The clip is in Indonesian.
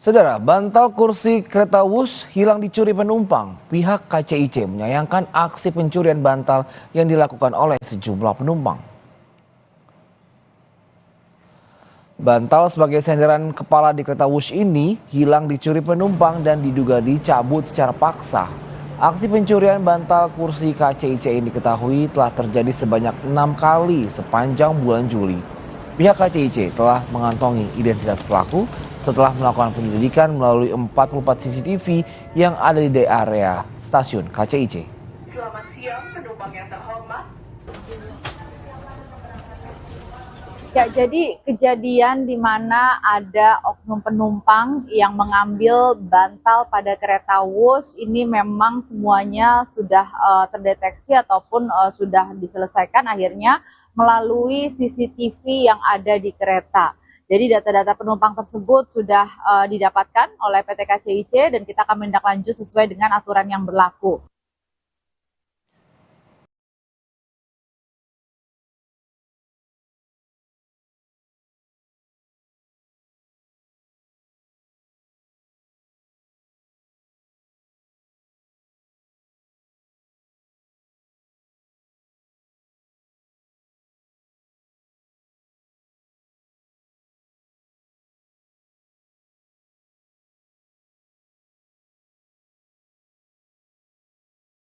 Saudara, bantal kursi kereta Wush hilang dicuri penumpang. Pihak KCIC menyayangkan aksi pencurian bantal yang dilakukan oleh sejumlah penumpang. Bantal sebagai senderan kepala di kereta Wush ini hilang dicuri penumpang dan diduga dicabut secara paksa. Aksi pencurian bantal kursi KCIC ini diketahui telah terjadi sebanyak 6 kali sepanjang bulan Juli. Pihak KCIC telah mengantongi identitas pelaku setelah melakukan penyelidikan melalui 44 CCTV yang ada di area stasiun KCIC. Selamat siang penumpang yang terhormat. Ya, jadi kejadian di mana ada oknum penumpang yang mengambil bantal pada kereta Wush ini memang semuanya sudah terdeteksi ataupun sudah diselesaikan akhirnya melalui CCTV yang ada di kereta. Jadi data-data penumpang tersebut sudah didapatkan oleh PT KCIC dan kita akan menindaklanjut sesuai dengan aturan yang berlaku.